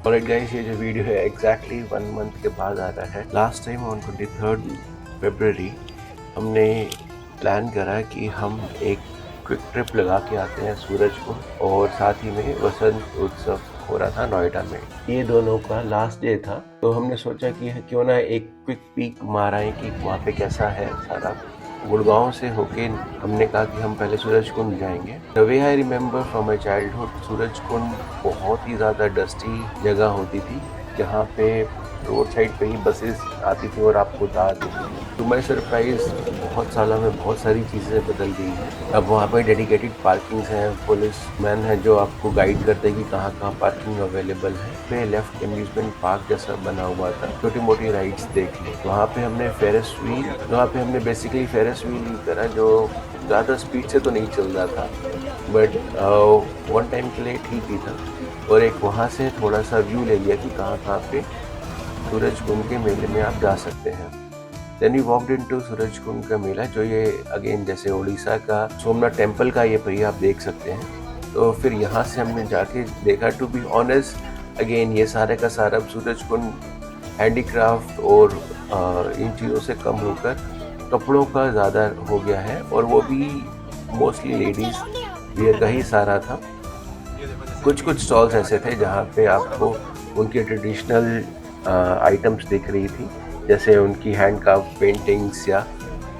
Alright guys, ये जो video है एग्जैक्टली 1 मंथ के बाद आ रहा है। लास्ट टाइम ऑन 23 फरवरी हमने प्लान करा कि हम एक क्विक ट्रिप लगा के आते हैं सूरजकुंड, और साथ ही में वसंत उत्सव हो रहा था नोएडा में। ये दोनों का लास्ट डे था, तो हमने सोचा कि क्यों ना एक क्विक पीक मार आए कि वहाँ पे कैसा है सारा। गुड़गांव से होके हमने कहा कि हम पहले सूरजकुंड जाएंगे। The way I remember from my childhood, Surajkund बहुत ही ज़्यादा डस्टी जगह होती थी, जहाँ पे रोड साइड पे ही बसेस आती थी और आपको उतार देती थी। टू माई सरप्राइज बहुत सालों में बहुत सारी चीज़ें बदल गई हैं। अब वहाँ पे डेडिकेटेड पार्किंग्स हैं, पुलिस मैन है जो आपको गाइड करते हैं कि कहाँ कहाँ पार्किंग अवेलेबल है। पे लेफ्ट एम्यूजमेंट पार्क जैसा बना हुआ था, छोटी मोटी राइड्स देख ली। वहाँ पे हमने Ferris wheel basically Ferris wheel ही करा, जो ज़्यादा स्पीड से तो नहीं चल रहा था, बट वन टाइम के लिए ठीक ही था। और एक वहाँ से थोड़ा सा व्यू ले लिया कि कहाँ कहाँ पे सूरजकुंड के मेले में आप जा सकते हैं। Then we walked into Surajkund का मेला, जो ये अगेन जैसे उड़ीसा का सोमनाथ टेम्पल का ये पहिया आप देख सकते हैं। तो फिर यहाँ से हमने जाके देखा, टू बी ऑनेस्ट अगेन ये सारे का सारा सूरजकुंड हैंडीक्राफ्ट और इन चीज़ों से कम होकर कपड़ों का ज़्यादा हो गया है, और वो भी मोस्टली लेडीज़ वियर का ही सारा था। कुछ कुछ स्टॉल्स ऐसे थे जहाँ पे आपको उनके ट्रेडिशनल आइटम्स दिख रही थी, जैसे उनकी हैंड क्राफ्ट पेंटिंग्स, या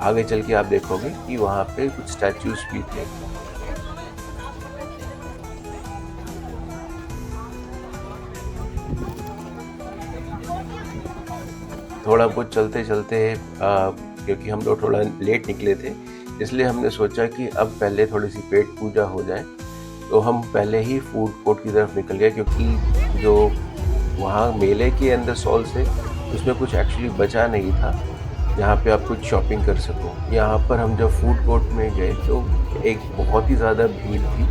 आगे चल के आप देखोगे कि वहाँ पे कुछ स्टैचूज भी थे। थोड़ा बहुत चलते चलते क्योंकि हम लोग थोड़ा लेट निकले थे, इसलिए हमने सोचा कि अब पहले थोड़ी सी पेट पूजा हो जाए, तो हम पहले ही फूड कोर्ट की तरफ निकल गए, क्योंकि जो वहाँ मेले के अंदर स्टॉल से उसमें कुछ एक्चुअली बचा नहीं था जहाँ पे आप कुछ शॉपिंग कर सको। यहाँ पर हम जब फूड कोर्ट में गए तो एक बहुत ही ज़्यादा भीड़ थी,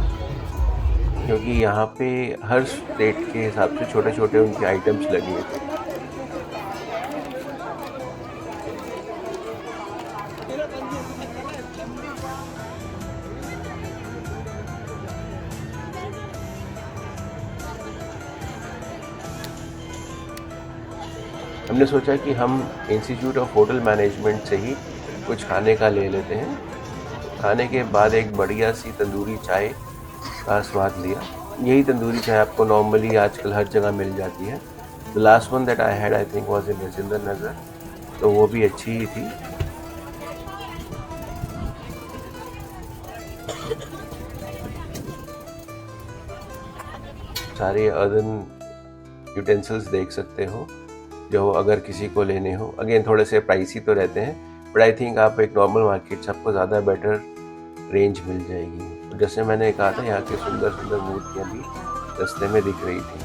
क्योंकि यहाँ पे हर स्टेट के हिसाब से छोटे छोटे उनके आइटम्स लगे हुए थे। हमने सोचा कि हम इंस्टीट्यूट ऑफ होटल मैनेजमेंट से ही कुछ खाने का ले लेते हैं। खाने के बाद एक बढ़िया सी तंदूरी चाय का स्वाद लिया। यही तंदूरी चाय आपको नॉर्मली आजकल हर जगह मिल जाती है। The last one that I had I think was in Rajendra Nagar, तो वो भी अच्छी ही थी। सारे अर्दन यूटेंसिल्स देख सकते हो, जो अगर किसी को लेने हो। अगेन थोड़े से प्राइसी तो रहते हैं, बट आई थिंक आप एक नॉर्मल मार्केट से आपको ज़्यादा बेटर रेंज मिल जाएगी। तो जैसे मैंने कहा था, यहाँ की सुंदर सुंदर मूर्तियाँ भी रास्ते में दिख रही थी।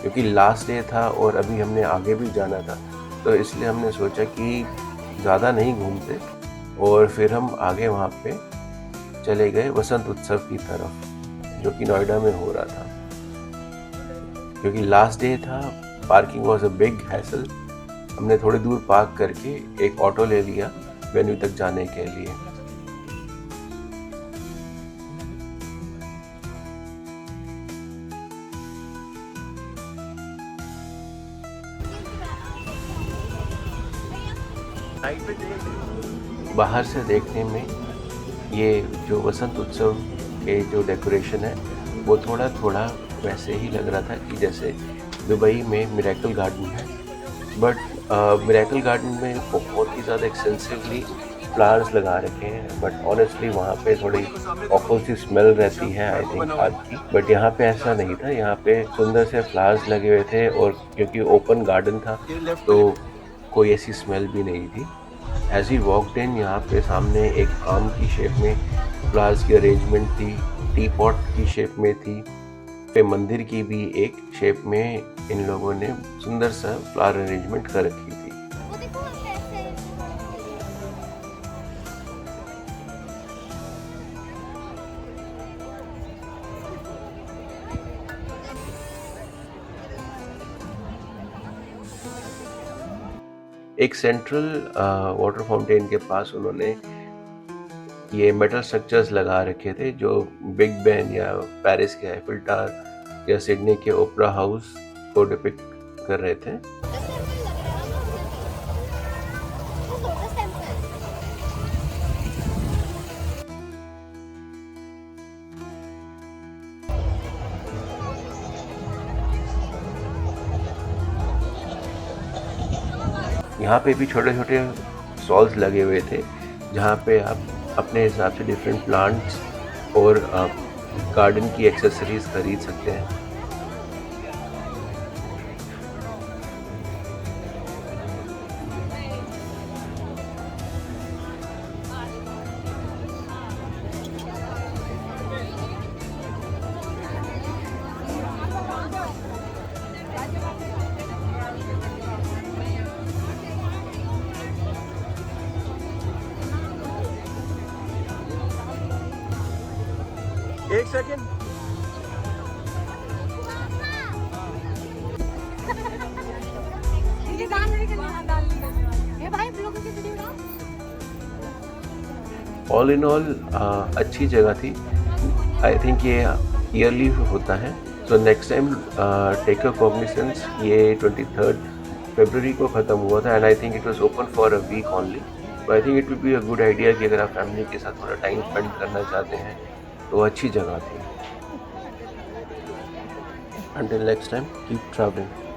क्योंकि लास्ट डे था और अभी हमने आगे भी जाना था, तो इसलिए हमने सोचा कि ज़्यादा नहीं घूमते, और फिर हम आगे वहाँ पे चले गए वसंत उत्सव की तरफ, जो कि नोएडा में हो रहा था। क्योंकि लास्ट डे था, parking was a big hassle. हमने थोड़ी दूर पार्क करके एक ऑटो ले लिया वेन्यू तक जाने के लिए। बाहर से देखने में ये जो वसंत उत्सव के जो डेकोरेशन है वो थोड़ा थोड़ा वैसे ही लग रहा था कि जैसे दुबई में मिरेकल गार्डन है, बट मिरेकल गार्डन में बहुत ही ज़्यादा एक्सटेंसिवली फ्लावर्स लगा रखे हैं, बट ऑनेस्टली वहाँ पे थोड़ी ऑकल सी स्मेल रहती है आई थिंक खाद की। बट यहाँ पे ऐसा नहीं था, यहाँ पे सुंदर से फ्लावर्स लगे हुए थे, और क्योंकि ओपन गार्डन था तो कोई ऐसी स्मेल भी नहीं थी। एज ही वॉकड इन, यहाँ पे सामने एक आम की शेप में फ्लावर्स की अरेंजमेंट थी, टी पॉट की शेप में थी, पे मंदिर की भी एक शेप में इन लोगों ने सुंदर सा फ्लावर अरेंजमेंट कर रखी थी। एक सेंट्रल वाटर फाउंटेन के पास उन्होंने ये मेटल स्ट्रक्चर्स लगा रखे थे जो बिग बेन या पेरिस के आईफिल टावर या सिडनी के ओपेरा हाउस को डिपिक्ट कर रहे थे। यहाँ पे भी छोटे छोटे स्टॉल्स लगे हुए थे जहाँ पे आप अपने हिसाब से डिफरेंट प्लांट्स और गार्डन की एक्सेसरीज खरीद सकते हैं। एक सेकेंड, ऑल इन ऑल अच्छी जगह थी। आई थिंक ये ईयरली होता है, so next time take a cognizance. ये 23 फरवरी को ख़त्म हुआ था and I think it was open for a week only. तो I think it will be a good idea कि अगर आप फैमिली के साथ थोड़ा टाइम स्पेंड करना चाहते हैं तो अच्छी जगह थी। Until next time, keep traveling.